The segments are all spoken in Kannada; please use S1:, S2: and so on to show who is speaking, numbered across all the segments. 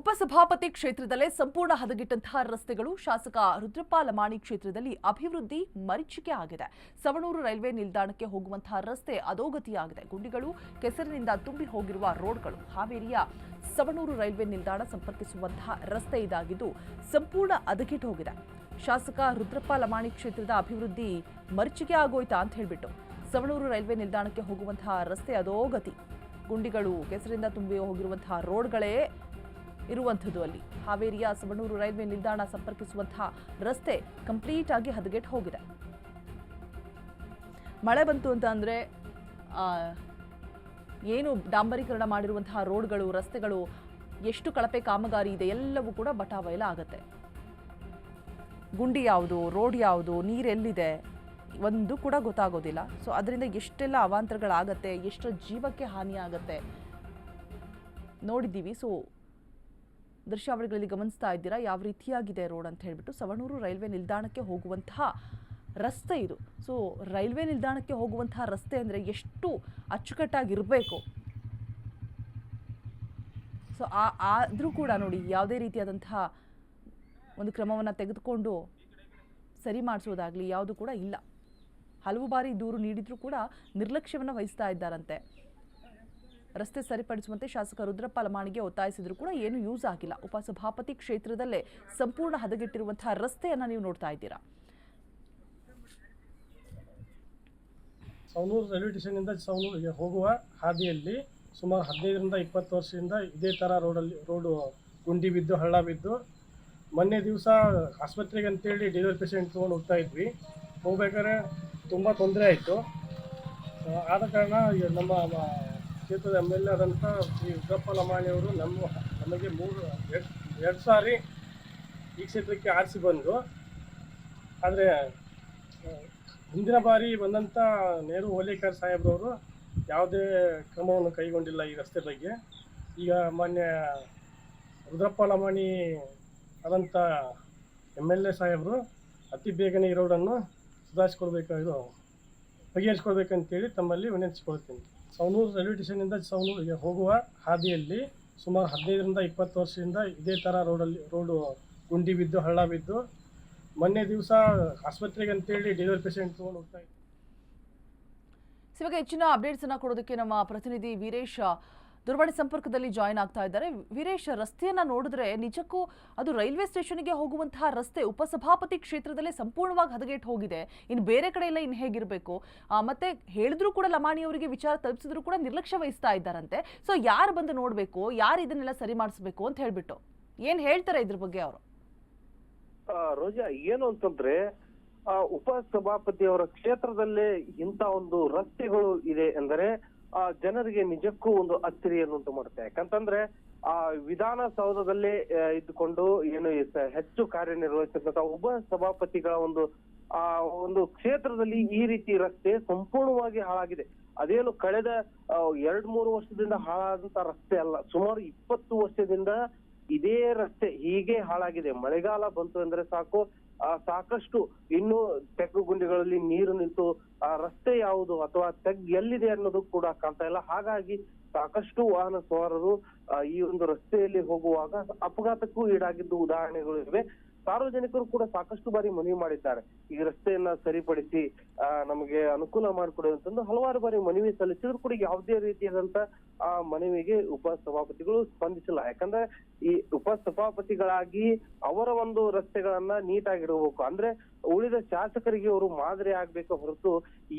S1: ಉಪಸಭಾಪತಿ ಕ್ಷೇತ್ರದಲ್ಲೇ ಸಂಪೂರ್ಣ ಹದಗೆಟ್ಟಂತಹ ರಸ್ತೆಗಳು ಶಾಸಕ ರುದ್ರಪ್ಪ ಲಮಾಣಿ ಕ್ಷೇತ್ರದಲ್ಲಿ ಅಭಿವೃದ್ಧಿ ಮರೀಚಿಕೆ ಆಗಿದೆ. ಸವಣೂರು ರೈಲ್ವೆ ನಿಲ್ದಾಣಕ್ಕೆ ಹೋಗುವಂತಹ ರಸ್ತೆ ಅಧೋಗತಿಯಾಗಿದೆ. ಗುಂಡಿಗಳು, ಕೆಸರಿನಿಂದ ತುಂಬಿ ಹೋಗಿರುವ ರೋಡ್ಗಳು. ಹಾವೇರಿಯ ಸವಣೂರು ರೈಲ್ವೆ ನಿಲ್ದಾಣ ಸಂಪರ್ಕಿಸುವಂತಹ ರಸ್ತೆ ಇದಾಗಿದ್ದು ಸಂಪೂರ್ಣ ಹದಗೆಟ್ಟು ಹೋಗಿದೆ. ಶಾಸಕ ರುದ್ರಪ್ಪ ಲಮಾಣಿ ಕ್ಷೇತ್ರದ ಅಭಿವೃದ್ಧಿ ಮರೀಚಿಕೆ ಆಗೋಯ್ತಾ ಅಂತ ಹೇಳಿಬಿಟ್ಟು ಸವಣೂರು ರೈಲ್ವೆ ನಿಲ್ದಾಣಕ್ಕೆ ಹೋಗುವಂತಹ ರಸ್ತೆ ಅಧೋಗತಿ. ಗುಂಡಿಗಳು, ಕೆಸರಿಂದ ತುಂಬಿ ಹೋಗಿರುವಂತಹ ರೋಡ್ಗಳೇ ಇರುವಂಥದ್ದು. ಅಲ್ಲಿ ಹಾವೇರಿಯ ಸವಣೂರು ರೈಲ್ವೆ ನಿಲ್ದಾಣ ಸಂಪರ್ಕಿಸುವಂತಹ ರಸ್ತೆ ಕಂಪ್ಲೀಟ್ ಆಗಿ ಹದಗೆಟ್ಟು ಹೋಗಿದೆ. ಮಳೆ ಬಂತು ಅಂತ ಅಂದ್ರೆ ಏನು ಡಾಂಬರೀಕರಣ ಮಾಡಿರುವಂತಹ ರೋಡ್ಗಳು, ರಸ್ತೆಗಳು, ಎಷ್ಟು ಕಳಪೆ ಕಾಮಗಾರಿ ಇದೆ ಎಲ್ಲವೂ ಕೂಡ ಬಟಾಬಯಲ ಆಗುತ್ತೆ. ಗುಂಡಿ ಯಾವುದು, ರೋಡ್ ಯಾವುದು, ನೀರೆಲ್ಲಿದೆ ಒಂದು ಕೂಡ ಗೊತ್ತಾಗೋದಿಲ್ಲ. ಸೊ ಅದರಿಂದ ಎಷ್ಟೆಲ್ಲ ಅವಾಂತರಗಳಾಗತ್ತೆ, ಎಷ್ಟು ಜೀವಕ್ಕೆ ಹಾನಿ ಆಗತ್ತೆ ನೋಡಿದ್ದೀವಿ. ಸೊ ದೃಶ್ಯಾವಳಿಗಳಲ್ಲಿ ಗಮನಿಸ್ತಾ ಇದ್ದೀರಾ ಯಾವ ರೀತಿಯಾಗಿದೆ ರೋಡ್ ಅಂತ ಹೇಳ್ಬಿಟ್ಟು. ಸವಣೂರು ರೈಲ್ವೆ ನಿಲ್ದಾಣಕ್ಕೆ ಹೋಗುವಂತಹ ರಸ್ತೆ ಇದು. ಸೊ ರೈಲ್ವೆ ನಿಲ್ದಾಣಕ್ಕೆ ಹೋಗುವಂತಹ ರಸ್ತೆ ಅಂದರೆ ಎಷ್ಟು ಅಚ್ಚುಕಟ್ಟಾಗಿರಬೇಕು. ಸೊ ಆದರೂ ಕೂಡ ನೋಡಿ ಯಾವುದೇ ರೀತಿಯಾದಂತಹ ಒಂದು ಕ್ರಮವನ್ನು ತೆಗೆದುಕೊಂಡು ಸರಿ ಮಾಡಿಸೋದಾಗಲಿ ಯಾವುದು ಕೂಡ ಇಲ್ಲ. ಹಲವು ಬಾರಿ ದೂರು ನೀಡಿದ್ರೂ ಕೂಡ ನಿರ್ಲಕ್ಷ್ಯವನ್ನು ವಹಿಸ್ತಾ ಇದ್ದಾರಂತೆ. ರಸ್ತೆ ಸರಿಪಡಿಸುವಂತೆ ಶಾಸಕ ರುದ್ರಪ್ಪ ಲಮಾಣಿಗೆ ಒತ್ತಾಯಿಸಿದ್ರು ಕೂಡ ಏನು ಯೂಸ್ ಆಗಿಲ್ಲ. ಉಪಸಭಾಪತಿ ಕ್ಷೇತ್ರದಲ್ಲೇ ಸಂಪೂರ್ಣ ಹದಗೆಟ್ಟಿರುವಂತಹ ರಸ್ತೆಯನ್ನ ನೀವು ನೋಡ್ತಾ ಇದ್ದೀರಾ.
S2: ಸವಣೂರು ರೈಲ್ವೆ ಸ್ಟೇಷನ್ನಿಂದ ಸವಣೂರಿಗೆ ಹೋಗುವ ಹಾದಿಯಲ್ಲಿ ಸುಮಾರು 15ರಿಂದ 20 ವರ್ಷದಿಂದ ಇದೇ ಥರ ರೋಡು ಗುಂಡಿ ಬಿದ್ದು ಹಳ್ಳ ಬಿದ್ದು, ಮೊನ್ನೆ ದಿವಸ ಆಸ್ಪತ್ರೆಗೆ ಅಂತೇಳಿ ಡೆಲಿವರಿ ಪೇಷಂಟ್ ತೊಗೊಂಡು ಹೋಗ್ತಾ ಇದ್ವಿ. ಹೋಗ್ಬೇಕಾದ್ರೆ ತುಂಬ ತೊಂದರೆ ಆಯಿತು. ಆದ ಕಾರಣ ನಮ್ಮ ಕ್ಷೇತ್ರದ MLA ಆದಂಥ ಶ್ರೀ ರುದ್ರಪ್ಪ ಲಮಾಣಿಯವರು ನಮಗೆ ಎರಡು ಸಾರಿ ಈ ಕ್ಷೇತ್ರಕ್ಕೆ ಆರಿಸಿ ಬಂದರು. ಆದರೆ ಹಿಂದಿನ ಬಾರಿ ಬಂದಂಥ ನೇರು ಓಲೇಕರ್ ಸಾಹೇಬ್ರವರು ಯಾವುದೇ ಕ್ರಮವನ್ನು ಕೈಗೊಂಡಿಲ್ಲ ಈ ರಸ್ತೆ ಬಗ್ಗೆ. ಈಗ ಮಾನ್ಯ ರುದ್ರಪ್ಪ ಲಮಾಣಿ ಆದಂಥ MLA ಸಾಹೇಬರು ಅತಿ ಬೇಗನೆ ಈ ರೋಡನ್ನು ಬಗೆಹರಿಸ್ಕೊಳ್ಬೇಕಂತೇಳಿ ತಮ್ಮಲ್ಲಿ ವಿನಂತಿಸಿಕೊಳ್ತೀನಿ. ಸವಣೂರು ರೈಲ್ವೆ ಸ್ಟೇಷನ್ನಿಂದ ಸವಣೂರಿಗೆ ಹೋಗುವ ಹಾದಿಯಲ್ಲಿ ಸುಮಾರು 15ರಿಂದ 20 ವರ್ಷದಿಂದ ಇದೇ ಥರ ರೋಡು ಗುಂಡಿ ಬಿದ್ದು ಹಳ್ಳ ಬಿದ್ದು, ಮೊನ್ನೆ ದಿವಸ ಆಸ್ಪತ್ರೆಗೆ ಅಂತೇಳಿ ಡೆಲಿವರಿ ಪೇಷಂಟ್ ತೊಗೊಂಡು ಹೋಗ್ತಾ ಇದ್ವಿ.
S1: ಇವಾಗ ಹೆಚ್ಚಿನ ಅಪ್ಡೇಟ್ಸ್ ಅನ್ನ ಕೊಡೋದಕ್ಕೆ ನಮ್ಮ ಪ್ರತಿನಿಧಿ ವೀರೇಶ್ ದೂರವಾಣಿ ಸಂಪರ್ಕದಲ್ಲಿ ಜಾಯಿನ್ ಆಗ್ತಾ ಇದ್ದಾರೆ. ವೀರೇಶ್, ರಸ್ತೆಯನ್ನ ನೋಡಿದ್ರೆ ನಿಜಕ್ಕೂ ಅದು ರೈಲ್ವೆ ಸ್ಟೇಷನ್ಗೆ ಹೋಗುವಂತಹ ರಸ್ತೆ ಉಪಸಭಾಪತಿ ಕ್ಷೇತ್ರದಲ್ಲೇ ಸಂಪೂರ್ಣವಾಗಿ ಹದಗೆಟ್ಟು ಹೋಗಿದೆ. ಇನ್ನು ಬೇರೆ ಕಡೆ ಎಲ್ಲ ಇನ್ನು ಹೇಗಿರಬೇಕು? ಮತ್ತೆ ಹೇಳಿದ್ರು ಕೂಡ ಲಮಾಣಿ ಅವರಿಗೆ ವಿಚಾರ ತಲುಪಿಸಿದ್ರು ಕೂಡ ನಿರ್ಲಕ್ಷ್ಯ ವಹಿಸ್ತಾ ಇದ್ದಾರಂತೆ. ಸೊ ಯಾರು ಬಂದು ನೋಡ್ಬೇಕು, ಯಾರು ಇದನ್ನೆಲ್ಲ ಸರಿ ಮಾಡಿಸ್ಬೇಕು ಅಂತ ಹೇಳ್ಬಿಟ್ಟು ಏನ್ ಹೇಳ್ತಾರೆ ಇದ್ರ ಬಗ್ಗೆ ಅವರು?
S3: ರೋಜಾ, ಏನು ಅಂತಂದ್ರೆ ಉಪಸಭಾಪತಿ ಅವರ ಕ್ಷೇತ್ರದಲ್ಲೇ ಇಂತ ಒಂದು ರಸ್ತೆಗಳು ಇದೆ ಎಂದರೆ ಜನರಿಗೆ ನಿಜಕ್ಕೂ ಒಂದು ಅಚ್ಚರಿಯನ್ನುಂಟು ಮಾಡುತ್ತೆ. ಯಾಕಂತಂದ್ರೆ ವಿಧಾನಸೌಧದಲ್ಲೇ ಇದ್ದುಕೊಂಡು ಏನು ಹೆಚ್ಚು ಕಾರ್ಯನಿರ್ವಹಿಸಿದಂತ ಉಪಸಭಾಪತಿಗಳ ಒಂದು ಕ್ಷೇತ್ರದಲ್ಲಿ ಈ ರೀತಿ ರಸ್ತೆ ಸಂಪೂರ್ಣವಾಗಿ ಹಾಳಾಗಿದೆ. ಅದೇನು ಕಳೆದ 2-3 ವರ್ಷದಿಂದ ಹಾಳಾದಂತ ರಸ್ತೆ ಅಲ್ಲ, ಸುಮಾರು 20 ವರ್ಷದಿಂದ ಇದೇ ರಸ್ತೆ ಹೀಗೆ ಹಾಳಾಗಿದೆ. ಮಳೆಗಾಲ ಬಂತು ಅಂದ್ರೆ ಸಾಕು, ಸಾಕಷ್ಟು ಇನ್ನು ತೆಗ್ಗು ಗುಂಡಿಗಳಲ್ಲಿ ನೀರು ನಿಂತು ಆ ರಸ್ತೆ ಯಾವುದು ಅಥವಾ ತೆಗ್ ಎಲ್ಲಿದೆ ಅನ್ನೋದು ಕೂಡ ಕಾಣ್ತಾ ಇಲ್ಲ. ಹಾಗಾಗಿ ಸಾಕಷ್ಟು ವಾಹನ ಸವಾರರು ಈ ಒಂದು ರಸ್ತೆಯಲ್ಲಿ ಹೋಗುವಾಗ ಅಪಘಾತಕ್ಕೂ ಈಡಾಗಿದ್ದು ಉದಾಹರಣೆಗಳು ಇವೆ. ಸಾರ್ವಜನಿಕರು ಕೂಡ ಸಾಕಷ್ಟು ಬಾರಿ ಮನವಿ ಮಾಡಿದ್ದಾರೆ, ಈ ರಸ್ತೆಯನ್ನ ಸರಿಪಡಿಸಿ ನಮಗೆ ಅನುಕೂಲ ಮಾಡಿಕೊಡಿ ಅಂತಂದು ಹಲವಾರು ಬಾರಿ ಮನವಿ ಸಲ್ಲಿಸಿದ್ರು ಕೂಡ ಯಾವುದೇ ರೀತಿಯಾದಂತ ಮನವಿಗೆ ಉಪಸಭಾಪತಿಗಳು ಸ್ಪಂದಿಸಿಲ್ಲ. ಯಾಕಂದ್ರೆ ಈ ಉಪಸಭಾಪತಿಗಳಾಗಿ ಅವರ ಒಂದು ರಸ್ತೆಗಳನ್ನ ನೀಟಾಗಿಡಬೇಕು, ಅಂದ್ರೆ ಉಳಿದ ಶಾಸಕರಿಗೆ ಅವರು ಮಾದರಿ ಆಗ್ಬೇಕು ಹೊರತು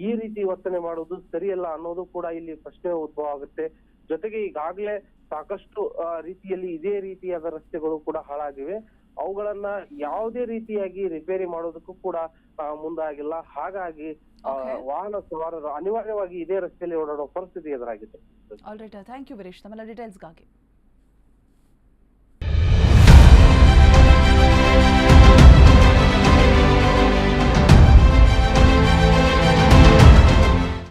S3: ಈ ರೀತಿ ವರ್ತನೆ ಮಾಡುವುದು ಸರಿಯಲ್ಲ ಅನ್ನೋದು ಕೂಡ ಇಲ್ಲಿ ಪ್ರಶ್ನೆ ಉದ್ಭವ ಆಗುತ್ತೆ. ಜೊತೆಗೆ ಈಗಾಗಲೇ ಸಾಕಷ್ಟು ರೀತಿಯಲ್ಲಿ ಇದೇ ರೀತಿಯಾದ ರಸ್ತೆಗಳು ಕೂಡ ಹಾಳಾಗಿವೆ. ಅವುಗಳನ್ನ ಯಾವುದೇ ರೀತಿಯಾಗಿ ರಿಪೇರಿ ಮಾಡೋದಕ್ಕೂ ಕೂಡ ಮುಂದಾಗಿಲ್ಲ. ಹಾಗಾಗಿ ವಾಹನ ಸವಾರರು ಅನಿವಾರ್ಯವಾಗಿ ಇದೇ ರಸ್ತೆಯಲ್ಲಿ ಓಡಾಡೋ ಪರಿಸ್ಥಿತಿ ಎದುರಾಗಿದೆ.
S1: ಆಲ್ರೈಟ್, ಥ್ಯಾಂಕ್ ಯು ವೀರೇಶ್, ತಮ್ಮೆಲ್ಲ ಡೀಟೇಲ್ಸ್ಗಾಗಿ.